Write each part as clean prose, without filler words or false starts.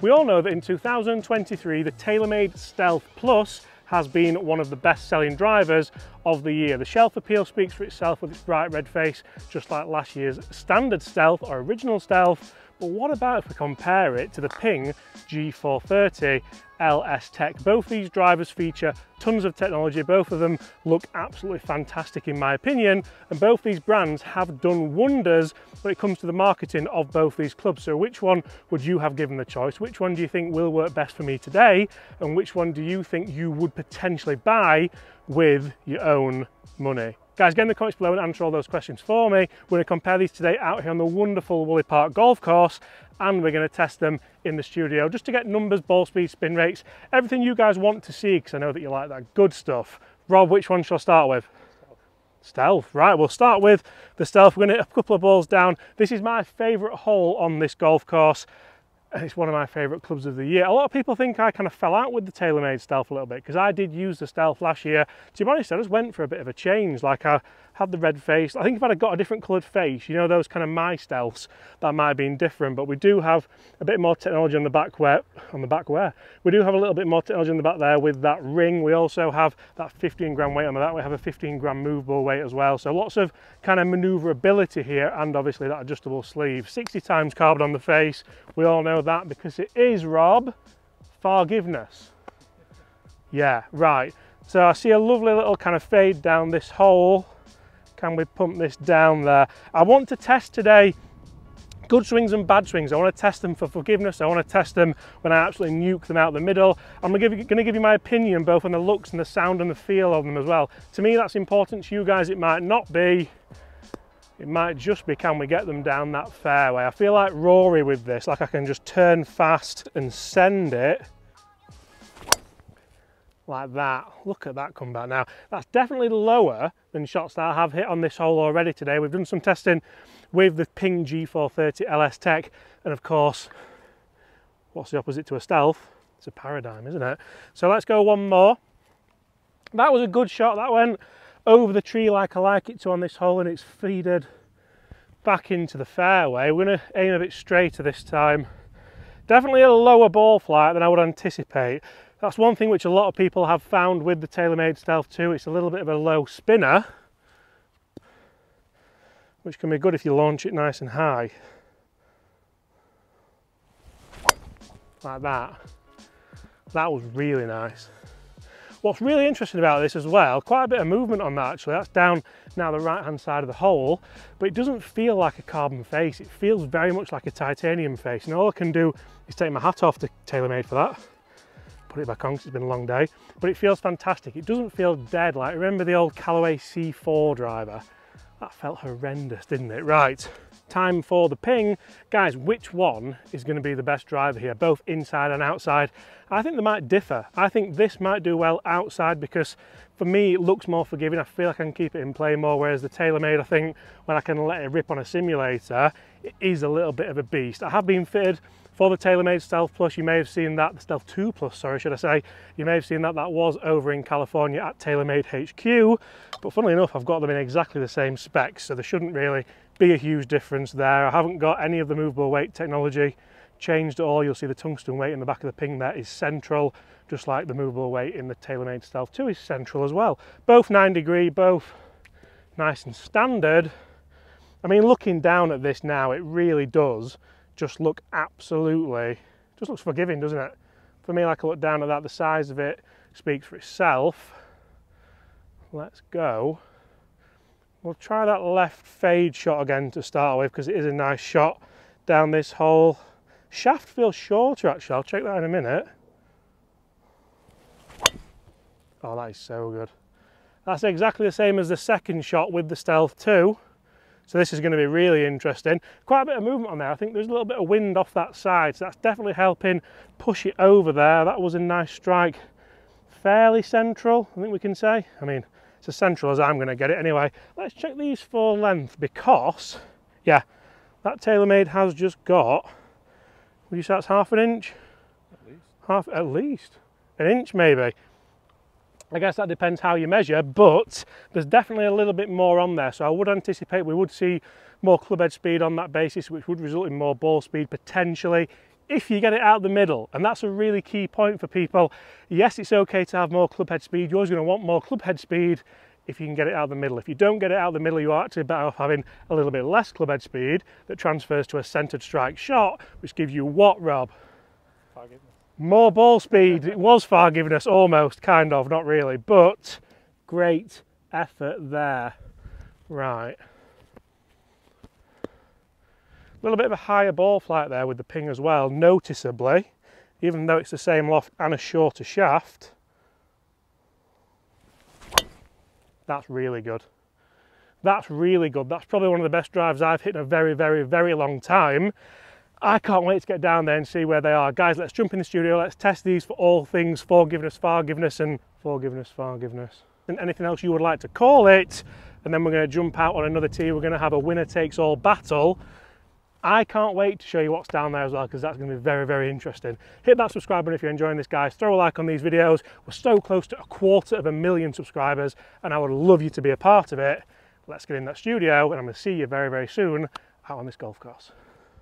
We all know that in 2023, the TaylorMade Stealth Plus has been one of the best-selling drivers of the year. The shelf appeal speaks for itself with its bright red face, just like last year's standard Stealth or original Stealth. But what about if we compare it to the Ping G430 LS Tech? Both these drivers feature tons of technology, both of them look absolutely fantastic in my opinion, and both these brands have done wonders when it comes to the marketing of both these clubs. So which one would you have given the choice? Which one do you think will work best for me today? And which one do you think you would potentially buy with your own money? Guys, get in the comments below and answer all those questions for me. We're going to compare these today out here on the wonderful Woolley Park golf course, and we're going to test them in the studio just to get numbers, ball speed, spin rates, everything you guys want to see, because I know that you like that good stuff. Rob, which one shall I start with? Stealth. Right, we'll start with the Stealth. We're going to hit a couple of balls down. This is my favourite hole on this golf course, and it's one of my favourite clubs of the year. A lot of people think I kind of fell out with the TaylorMade Stealth a little bit, because I did use the Stealth last year. To be honest, I just went for a bit of a change. Like, I had the red face. I think if I'd have got a different coloured face, you know, those kind of my Stealths, that might have been different. But we do have a bit more technology on the back we do have a little bit more technology on the back there with that ring. We also have that 15 gram weight on the back. We have a 15 gram movable weight as well. So lots of kind of manoeuvrability here, and obviously that adjustable sleeve. 60 times carbon on the face. We all know that because it is, Rob, forgiveness. Yeah, right. So I see a lovely little kind of fade down this hole. Can we pump this down there? I want to test today good swings and bad swings. I want to test them for forgiveness. I want to test them when I absolutely nuke them out the middle. I'm going to give you my opinion both on the looks and the sound and the feel of them as well. To me, that's important. To you guys, it might not be. It might just be, can we get them down that fairway? I feel like Rory with this, like I can just turn fast and send it like that. Look at that come back now. That's definitely lower than shots that I have hit on this hole already today. We've done some testing with the Ping G430 LS Tech, and of course, what's the opposite to a Stealth? It's a Paradigm, isn't it? So let's go one more. That was a good shot. That went over the tree like I like it to on this hole, and it's feeded back into the fairway. We're going to aim a bit straighter this time. Definitely a lower ball flight than I would anticipate. That's one thing which a lot of people have found with the TaylorMade Stealth 2. It's a little bit of a low spinner, which can be good if you launch it nice and high. Like that. That was really nice. What's really interesting about this as well, quite a bit of movement on that actually. That's down now the right hand side of the hole, but it doesn't feel like a carbon face. It feels very much like a titanium face. And all I can do is take my hat off to TaylorMade for that. Put it back on because it's been a long day, but it feels fantastic. It doesn't feel dead. Like, remember the old Callaway C4 driver? That felt horrendous, didn't it? Right, time for the Ping. Guys, which one is going to be the best driver here, both inside and outside? I think they might differ. I think this might do well outside because for me it looks more forgiving. I feel like I can keep it in play more, whereas the TaylorMade, I think when I can let it rip on a simulator, it is a little bit of a beast. I have been fitted for the TaylorMade Stealth Plus. You may have seen that, the Stealth 2 Plus, sorry, should I say. You may have seen that was over in California at TaylorMade HQ. But funnily enough, I've got them in exactly the same specs, so there shouldn't really be a huge difference there. I haven't got any of the movable weight technology changed at all. You'll see the tungsten weight in the back of the Ping there is central, just like the movable weight in the TaylorMade Stealth 2 is central as well. Both 9 degree, both nice and standard. I mean, looking down at this now, it really does just look absolutely, just looks forgiving, doesn't it? For me, like I look down at that, the size of it speaks for itself. Let's go. We'll try that left fade shot again to start with, because it is a nice shot down this hole. Shaft feels shorter actually, I'll check that in a minute. Oh, that is so good. That's exactly the same as the second shot with the Stealth 2. So this is going to be really interesting. Quite a bit of movement on there. I think there's a little bit of wind off that side, so that's definitely helping push it over there. That was a nice strike. Fairly central, I think we can say. I mean, it's as central as I'm going to get it anyway. Let's check these for length, because, yeah, that TaylorMade has just got, would you say that's half an inch? At least. At least. An inch maybe. I guess that depends how you measure, but there's definitely a little bit more on there. So I would anticipate we would see more club head speed on that basis, which would result in more ball speed potentially if you get it out the middle, and that's a really key point for people. Yes, it's okay to have more club head speed. You're always going to want more club head speed if you can get it out the middle. If you don't get it out the middle, you are actually better off having a little bit less club head speed that transfers to a centered strike shot, which gives you what, Rob? Forgiveness. More ball speed. It was forgiveness, almost, kind of, not really, but great effort there. Right. A little bit of a higher ball flight there with the ping as well, noticeably, even though it's the same loft and a shorter shaft. That's really good. That's really good. That's probably one of the best drives I've hit in a very, very, very long time. I can't wait to get down there and see where they are. Guys, let's jump in the studio. Let's test these for all things forgiveness, and forgiveness. And anything else you would like to call it. And then we're going to jump out on another tee. We're going to have a winner takes all battle. I can't wait to show you what's down there as well, because that's going to be very, very interesting. Hit that subscribe button if you're enjoying this, guys. Throw a like on these videos. We're so close to 250,000 subscribers, and I would love you to be a part of it. Let's get in that studio, and I'm going to see you very, very soon out on this golf course.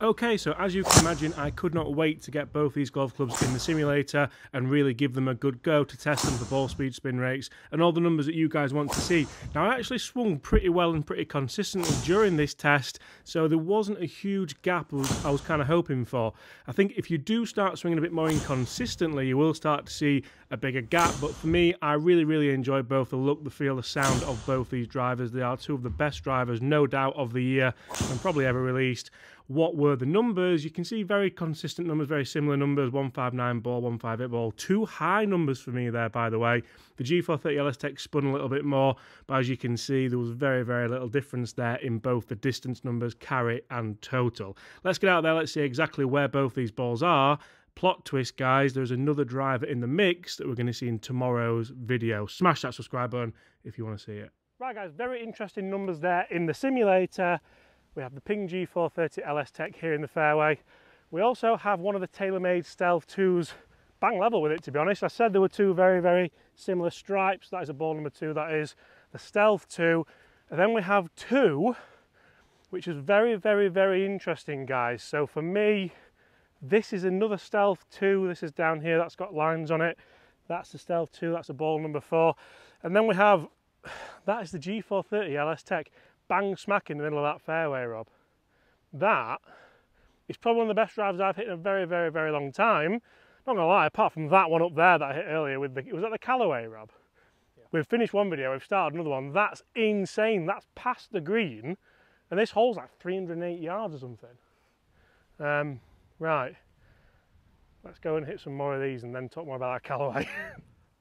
Okay, so as you can imagine, I could not wait to get both these golf clubs in the simulator and really give them a good go to test them for ball speed, spin rates, and all the numbers that you guys want to see. Now, I actually swung pretty well and pretty consistently during this test, so there wasn't a huge gap I was kind of hoping for. I think if you do start swinging a bit more inconsistently, you will start to see a bigger gap, but for me, I really, really enjoy both the look, the feel, the sound of both these drivers. They are two of the best drivers, no doubt, of the year and probably ever released. What were the numbers? You can see very consistent numbers, very similar numbers, 159 ball, 158 ball. Two high numbers for me there, by the way. The G430 LS Tech spun a little bit more, but as you can see, there was very, very little difference there in both the distance numbers, carry and total. Let's get out there, let's see exactly where both these balls are. Plot twist, guys, there's another driver in the mix that we're going to see in tomorrow's video. Smash that subscribe button if you want to see it. Right, guys, very interesting numbers there in the simulator. We have the Ping G430 LS Tech here in the fairway. We also have one of the TaylorMade Stealth 2s bang level with it, to be honest. I said there were two very, very similar stripes. That is a ball number 2, that is the Stealth 2. And then we have two, which is very, very, very interesting, guys. So for me, this is another Stealth 2. This is down here, that's got lines on it. That's the Stealth 2, that's a ball number 4. And then we have, that is the G430 LS Tech. Bang smack in the middle of that fairway, Rob. That is probably one of the best drives I've hit in a very, very, very long time. Not gonna lie, apart from that one up there that I hit earlier with the, was that the Callaway, Rob? Yeah. We've finished one video, we've started another one. That's insane. That's past the green, and this hole's like 308 yards or something. Right, let's go and hit some more of these and then talk more about that Callaway.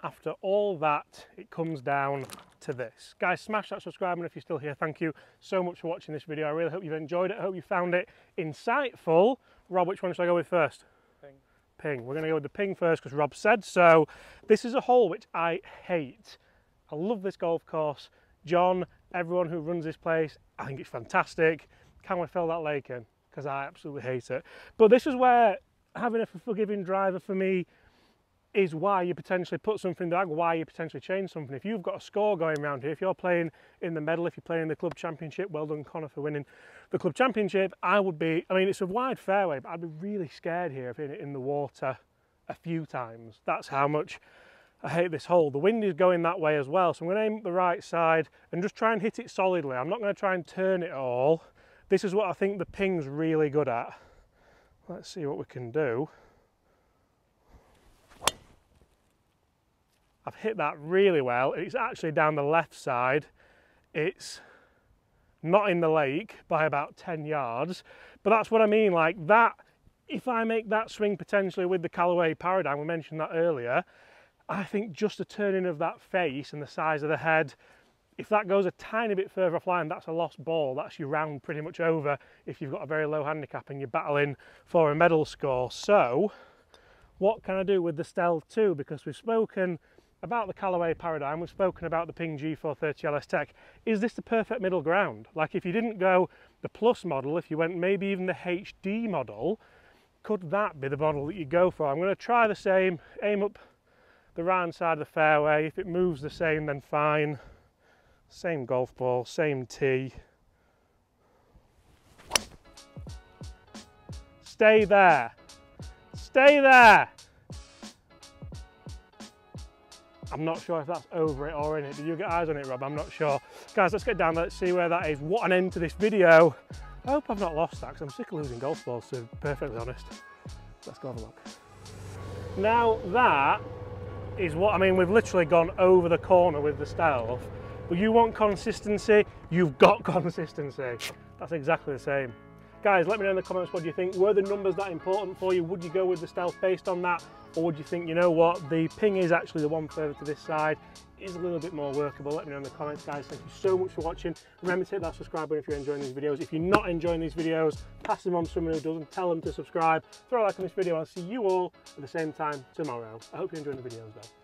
After all that, it comes down to this. Guys, smash that subscribe button if you're still here. Thank you so much for watching this video. I really hope you've enjoyed it. I hope you found it insightful. Rob, which one should I go with first? Ping. Ping. We're going to go with the ping first because Rob said so. This is a hole which I hate. I love this golf course. John, everyone who runs this place, I think it's fantastic. Can we fill that lake in? Because I absolutely hate it. But this is where having a forgiving driver for me is why you potentially put something down, why you potentially change something. If you've got a score going around here, if you're playing in the medal, if you're playing in the club championship, well done Connor for winning the club championship, I would be, I mean, it's a wide fairway, but I'd be really scared here of hitting it in the water a few times. That's how much I hate this hole. The wind is going that way as well, so I'm going to aim up the right side and just try and hit it solidly. I'm not going to try and turn it all. This is what I think the ping's really good at. Let's see what we can do. I've hit that really well. It's actually down the left side. It's not in the lake by about 10 yards, but that's what I mean, like that, if I make that swing potentially with the Callaway Paradigm, we mentioned that earlier, I think just the turning of that face and the size of the head, if that goes a tiny bit further offline, that's a lost ball. That's your round pretty much over if you've got a very low handicap and you're battling for a medal score. So what can I do with the Stealth 2? Because we've spoken about the Callaway Paradigm, we've spoken about the Ping G430 LS Tech. Is this the perfect middle ground? Like if you didn't go the Plus model, if you went maybe even the HD model, could that be the model that you go for? I'm going to try the same, aim up the right side of the fairway. If it moves the same, then fine. Same golf ball, same tee. Stay there. Stay there. I'm not sure if that's over it or in it. Did you get eyes on it, Rob? I'm not sure. Guys, let's get down there, let's see where that is. What an end to this video. I hope I've not lost that, because I'm sick of losing golf balls, to be perfectly honest. Let's go have a look. Now that is what, I mean, we've literally gone over the corner with the Stealth, but you want consistency, you've got consistency. That's exactly the same. Guys, let me know in the comments, what do you think? Were the numbers that important for you? Would you go with the Stealth based on that? Or would you think, you know what, the Ping is actually the one further to this side, is a little bit more workable? Let me know in the comments, guys. Thank you so much for watching. Remember to hit that subscribe button if you're enjoying these videos. If you're not enjoying these videos, pass them on to someone who doesn't, tell them to subscribe, throw a like on this video. I'll see you all at the same time tomorrow. I hope you're enjoying the videos though.